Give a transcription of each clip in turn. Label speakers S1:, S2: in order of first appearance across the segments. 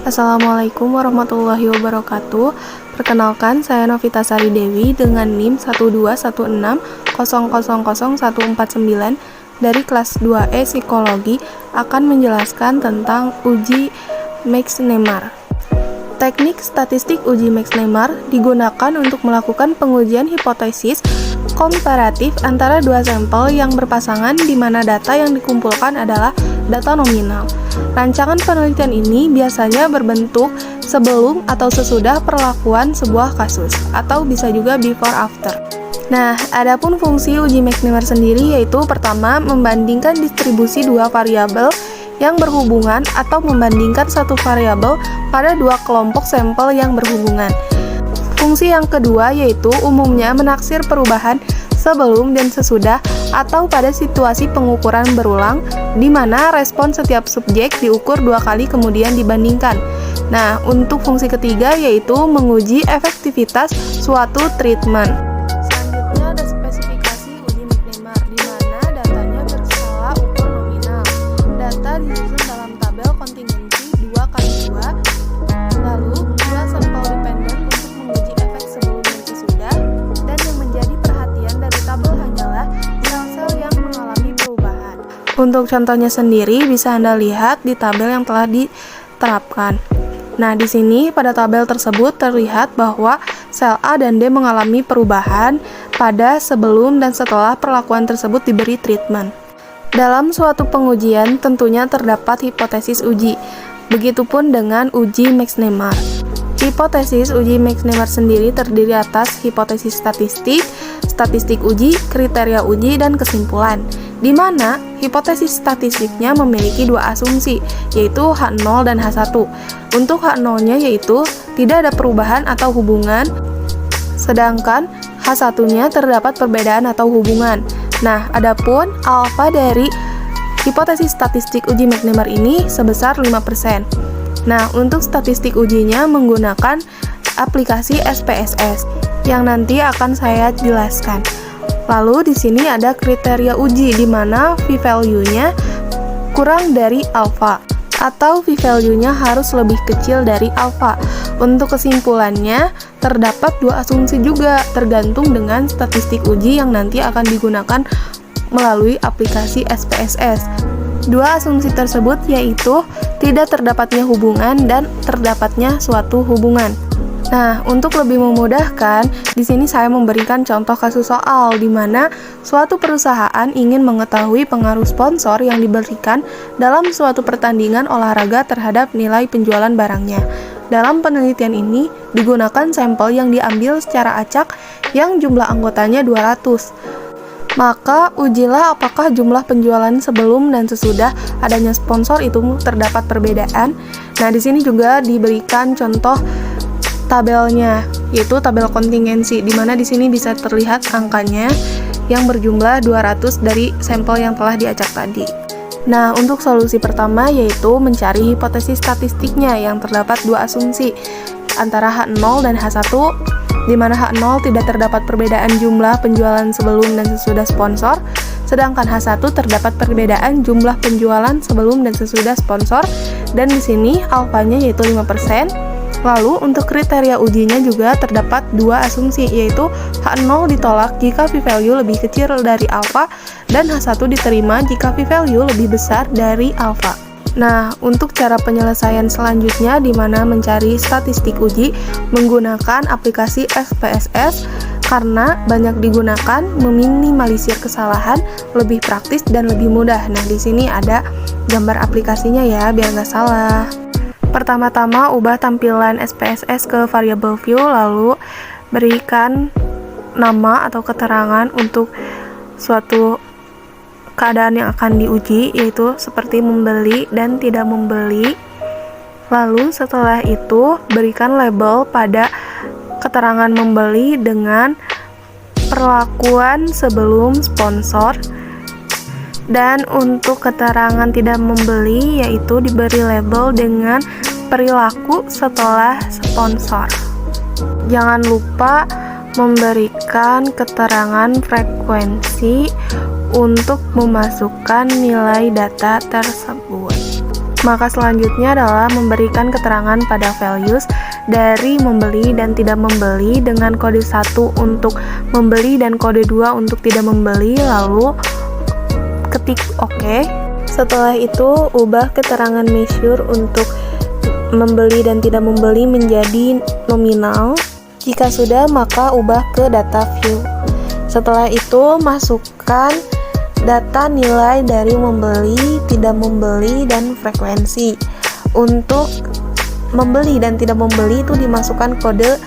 S1: Assalamualaikum warahmatullahi wabarakatuh. Perkenalkan, saya Novita Sari Dewi dengan NIM 12160000149 dari kelas 2E Psikologi akan menjelaskan tentang uji Max-Neymer. Teknik statistik uji Max-Neymer digunakan untuk melakukan pengujian hipotesis komparatif antara dua sampel yang berpasangan di mana data yang dikumpulkan adalah data nominal. Rancangan penelitian ini biasanya berbentuk sebelum atau sesudah perlakuan sebuah kasus, atau bisa juga before after. Nah, adapun fungsi uji Max-Neymer sendiri yaitu pertama, membandingkan distribusi dua variabel yang berhubungan atau membandingkan satu variabel pada dua kelompok sampel yang berhubungan. Fungsi yang kedua yaitu umumnya menaksir perubahan sebelum dan sesudah atau pada situasi pengukuran berulang di mana respon setiap subjek diukur dua kali kemudian dibandingkan. Nah, untuk fungsi ketiga yaitu menguji efektivitas suatu treatment. Selanjutnya ada spesifikasi uji Max-Neymer di mana datanya berskala ukur nominal. Data disusun dalam tabel kontingensi 2x2, lalu dua sampel dependen untuk menguji efek sebelum dan sesudah, dan yang menjadi perhatian dari tabel hanyalah sel-sel yang mengalami perubahan. Untuk contohnya sendiri bisa Anda lihat di tabel yang telah diterapkan. Nah, di sini pada tabel tersebut terlihat bahwa sel A dan D mengalami perubahan pada sebelum dan setelah perlakuan tersebut diberi treatment. Dalam suatu pengujian tentunya terdapat hipotesis uji. Begitupun dengan uji Max-Neymer. Hipotesis uji Max-Neymer sendiri terdiri atas hipotesis statistik, statistik uji, kriteria uji, dan kesimpulan, di mana hipotesis statistiknya memiliki dua asumsi, yaitu H0 dan H1. Untuk H0-nya yaitu tidak ada perubahan atau hubungan, sedangkan H1-nya terdapat perbedaan atau hubungan. Nah, adapun alfa dari hipotesis statistik uji Max-Neymer ini sebesar 5%. Nah, untuk statistik ujinya menggunakan aplikasi SPSS yang nanti akan saya jelaskan. Lalu di sini ada kriteria uji di mana p-value-nya kurang dari alfa atau p-value-nya harus lebih kecil dari alfa. Untuk kesimpulannya terdapat dua asumsi juga tergantung dengan statistik uji yang nanti akan digunakan melalui aplikasi SPSS. Dua asumsi tersebut yaitu tidak terdapatnya hubungan dan terdapatnya suatu hubungan. Nah, untuk lebih memudahkan, di sini saya memberikan contoh kasus soal di mana suatu perusahaan ingin mengetahui pengaruh sponsor yang diberikan dalam suatu pertandingan olahraga terhadap nilai penjualan barangnya. Dalam penelitian ini digunakan sampel yang diambil secara acak yang jumlah anggotanya 200. Maka ujilah apakah jumlah penjualan sebelum dan sesudah adanya sponsor itu terdapat perbedaan. Nah, di sini juga diberikan contoh tabelnya, yaitu tabel kontingensi, di mana di sini bisa terlihat angkanya yang berjumlah 200 dari sampel yang telah diacak tadi. Nah, untuk solusi pertama yaitu mencari hipotesis statistiknya yang terdapat dua asumsi antara H0 dan H1, di mana H0 tidak terdapat perbedaan jumlah penjualan sebelum dan sesudah sponsor, sedangkan H1 terdapat perbedaan jumlah penjualan sebelum dan sesudah sponsor, dan di sini alfanya yaitu 5%. Lalu untuk kriteria ujinya juga terdapat dua asumsi, yaitu H0 ditolak jika p-value lebih kecil dari alfa dan H1 diterima jika p-value lebih besar dari alfa. Nah, untuk cara penyelesaian selanjutnya di mana mencari statistik uji menggunakan aplikasi SPSS karena banyak digunakan, meminimalisir kesalahan, lebih praktis dan lebih mudah. Nah, di sini ada gambar aplikasinya ya, biar nggak salah. Pertama-tama ubah tampilan SPSS ke variable view, lalu berikan nama atau keterangan untuk suatu keadaan yang akan diuji, yaitu seperti membeli dan tidak membeli. Lalu setelah itu berikan label pada keterangan membeli dengan perlakuan sebelum sponsor, dan untuk keterangan tidak membeli yaitu diberi label dengan perilaku setelah sponsor. Jangan lupa memberikan keterangan frekuensi untuk memasukkan nilai data tersebut. Maka selanjutnya adalah memberikan keterangan pada values dari membeli dan tidak membeli dengan kode 1 untuk membeli dan kode 2 untuk tidak membeli, lalu ketik OK. Setelah itu, ubah keterangan measure untuk membeli dan tidak membeli menjadi nominal. Jika sudah, maka ubah ke data view. Setelah itu, masukkan data nilai dari membeli, tidak membeli, dan frekuensi. Untuk membeli dan tidak membeli itu dimasukkan kode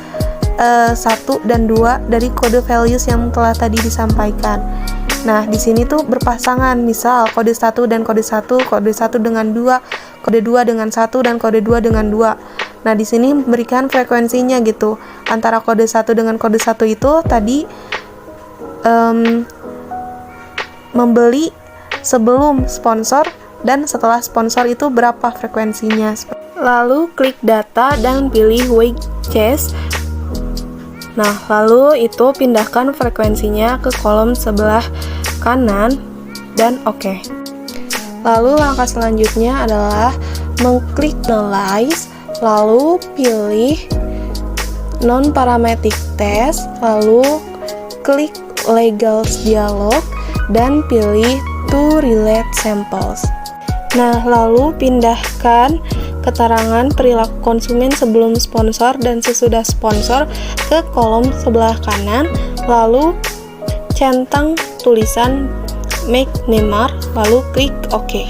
S1: 1 dan 2 dari kode values yang telah tadi disampaikan. Nah, di sini tuh berpasangan, misal kode 1 dan kode 1, kode 1 dengan 2, kode 2 dengan 1, dan kode 2 dengan 2. Nah, di sini berikan frekuensinya gitu. Antara kode 1 dengan kode 1 itu tadi membeli sebelum sponsor dan setelah sponsor itu berapa frekuensinya. Lalu klik data dan pilih wages. Nah, lalu itu pindahkan frekuensinya ke kolom sebelah kanan dan OK. Lalu langkah selanjutnya adalah mengklik analyze, lalu pilih non-parametric test, lalu klik legals dialog dan pilih to relate samples. Nah, lalu pindahkan keterangan perilaku konsumen sebelum sponsor dan sesudah sponsor ke kolom sebelah kanan, lalu centang tulisan Make Neymar, lalu klik OK.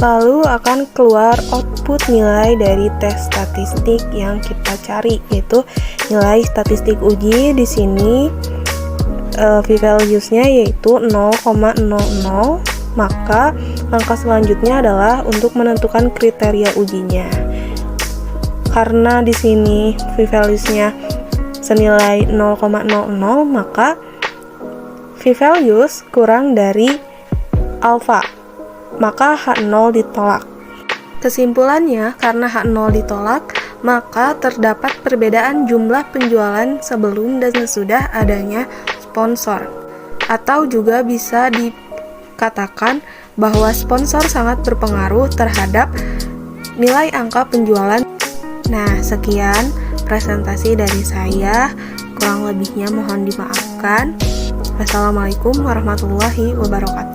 S1: Lalu akan keluar output nilai dari tes statistik yang kita cari, yaitu nilai statistik uji. Di sini p-values-nya yaitu 0,00. Maka langkah selanjutnya adalah untuk menentukan kriteria ujinya. Karena di sini p-values-nya senilai 0,00, maka p-values kurang dari alfa, maka H0 ditolak. Kesimpulannya, karena H0 ditolak, maka terdapat perbedaan jumlah penjualan sebelum dan sesudah adanya sponsor. Atau juga bisa dikatakan bahwa sponsor sangat berpengaruh terhadap nilai angka penjualan. Nah, sekian presentasi dari saya. Kurang lebihnya mohon dimaafkan. Wassalamualaikum warahmatullahi wabarakatuh.